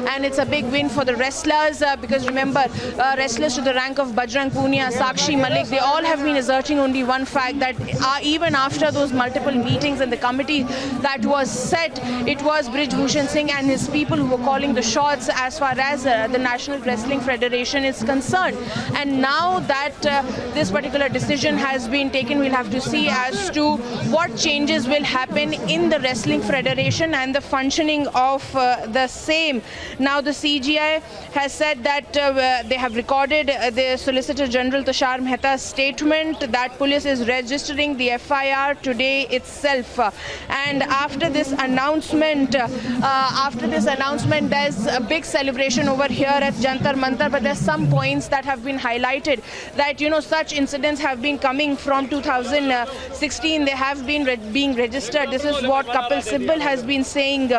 and it's a big win for the wrestlers because remember, wrestlers to the rank of Bajrang Punia, Sakshi Malik, they all have been asserting only one fact, that even after those multiple meetings and the committee that was set, it was Brij Bhushan Singh and his people who were calling the shots as far as the National Wrestling Federation is concerned. And now that this particular decision has been taken, we'll have to see as to what changes will happen in the Wrestling Federation and the functioning of the same. Now the CGI has said that they have recorded the Solicitor General Tushar Mehta's statement that police is registering the FIR today itself. And after this announcement, there's a big celebration over here at Jantar Mantar, but there's some points that have been highlighted that, you know, such incidents have been coming from 2016. They have been being registered. This is what Kapil Sibal has been saying.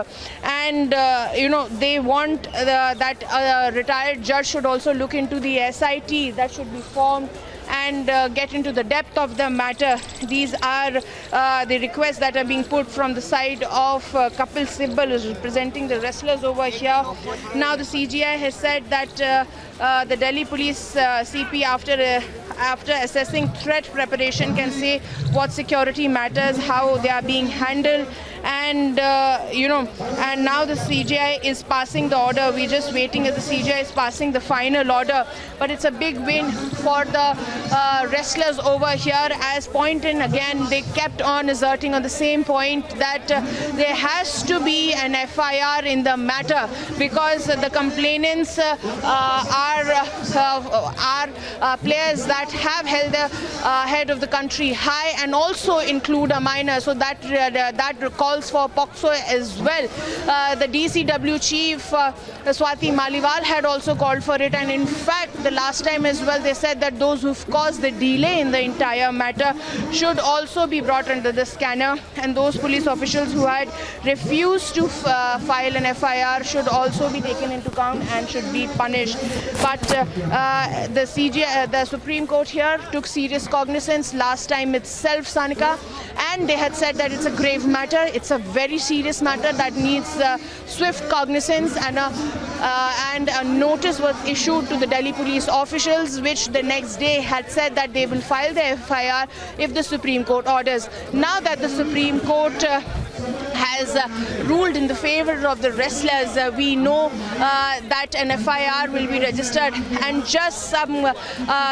And, you know, they want that a retired judge should also look into the SIT that should be formed and get into the depth of the matter. These are the requests that are being put from the side of Kapil Sibal, who's representing the wrestlers over here. Now the CGI has said that the Delhi police CP, after assessing threat preparation, can say what security matters, how they are being handled. And you know, and now the CGI is passing the order. We're just waiting as the CGI is passing the final order. But it's a big win for the wrestlers over here. As point in again, they kept on asserting on the same point that there has to be an FIR in the matter, because the complainants are players that have held the head of the country high and also include a minor. So that calls for POCSO as well. The DCW chief Swati Maliwal had also called for it, and in fact the last time as well they said that those who've caused the delay in the entire matter should also be brought under the scanner, and those police officials who had refused to file an FIR should also be taken into account and should be punished. But the Supreme Court here took serious cognizance last time itself, Sanika, and they had said that it's a grave matter. It's a very serious matter that needs swift cognizance, and a notice was issued to the Delhi police officials, which the next day had said that they will file the FIR if the Supreme Court orders. Now that the Supreme Court has ruled in the favor of the wrestlers, we know that an FIR will be registered, and just some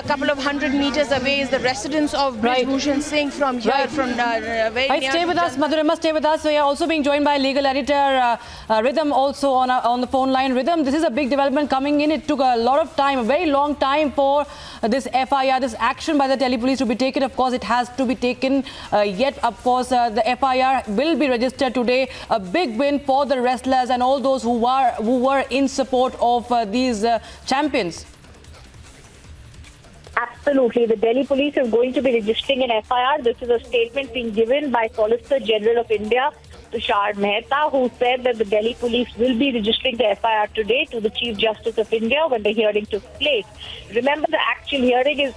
couple of 100 meters away is the residence of Brij Bhushan Singh from here, from very near. Stay with us, Madhurima, stay with us. So we are also being joined by legal editor Rhythm also on the phone line. Rhythm, this is a big development coming in. It took a lot of time, a very long time for this FIR, this action by the Delhi police to be taken. Of course, it has to be taken. Yet, of course, the FIR will be registered today. A big win for the wrestlers and all those who were in support of these champions. Absolutely. The Delhi police is going to be registering an FIR. This is a statement being given by Solicitor General of India, Tushar Mehta, who said that the Delhi police will be registering the FIR today to the Chief Justice of India when the hearing took place. Remember, the actual hearing is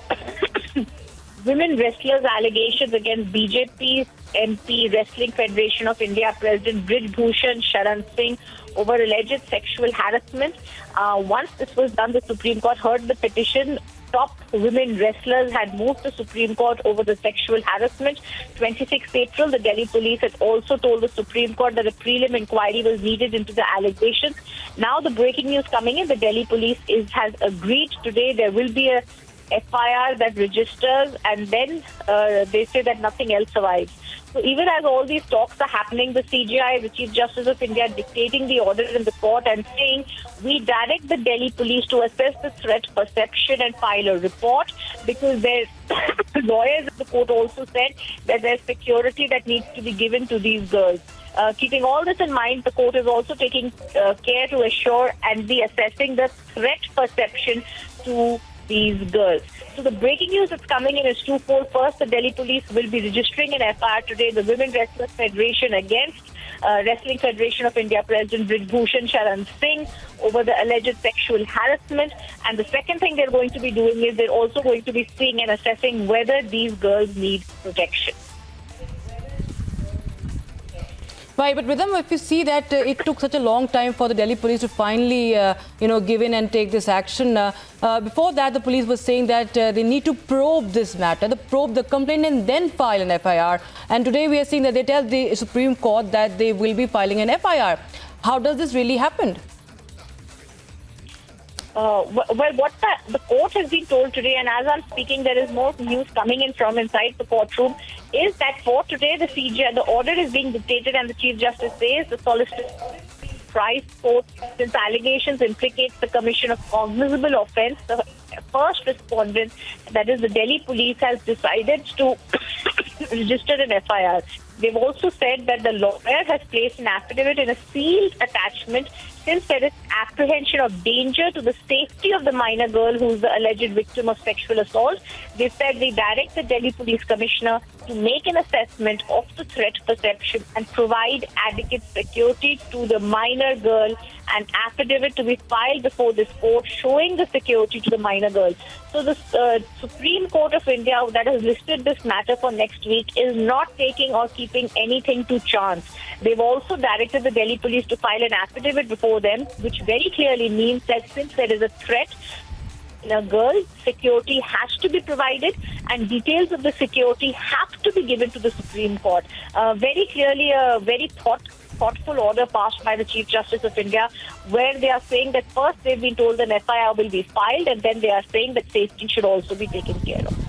women wrestlers' allegations against BJP MP Wrestling Federation of India President Brij Bhushan Sharan Singh over alleged sexual harassment. Once this was done, the Supreme Court heard the petition. Top women wrestlers had moved to Supreme Court over the sexual harassment. 26th April, the Delhi police had also told the Supreme Court that a prelim inquiry was needed into the allegations. Now the breaking news coming in, the Delhi police has agreed today there will be a FIR that registers, and then they say that nothing else survives. So even as all these talks are happening, the CGI, the Chief Justice of India, dictating the order in the court and saying, we direct the Delhi police to assess the threat perception and file a report, because their lawyers at the court also said that there's security that needs to be given to these girls. Keeping all this in mind, the court is also taking care to assure and be assessing the threat perception to these girls. So the breaking news that's coming in is twofold. First, the Delhi police will be registering an FIR today, the Women Wrestlers Federation against Wrestling Federation of India President Brij Bhushan Sharan Singh over the alleged sexual harassment. And the second thing they're going to be doing is they're also going to be seeing and assessing whether these girls need protection. Right, but Rhythm, if you see that it took such a long time for the Delhi police to finally, give in and take this action. Before that, the police was saying that they need to probe this matter, probe the complaint and then file an FIR. And today we are seeing that they tell the Supreme Court that they will be filing an FIR. How does this really happen? What the court has been told today, and as I'm speaking, there is more news coming in from inside the courtroom, is that for today, the order is being dictated, and the Chief Justice says the solicitor price court, since allegations implicates the commission of cognizable offence, the first respondent, that is the Delhi police, has decided to register an FIR. They've also said that the lawyer has placed an affidavit in a sealed attachment since there is apprehension of danger to the safety of the minor girl who is the alleged victim of sexual assault. They said they direct the Delhi Police Commissioner to make an assessment of the threat perception and provide adequate security to the minor girl. An affidavit to be filed before this court showing the security to the minor girl. So the Supreme Court of India that has listed this matter for next week is not taking or keeping anything to chance. They've also directed the Delhi police to file an affidavit before them, which very clearly means that since there is a threat, a girl, security has to be provided and details of the security have to be given to the Supreme Court. Very clearly a very thoughtful order passed by the Chief Justice of India, where they are saying that first they've been told an FIR will be filed and then they are saying that safety should also be taken care of.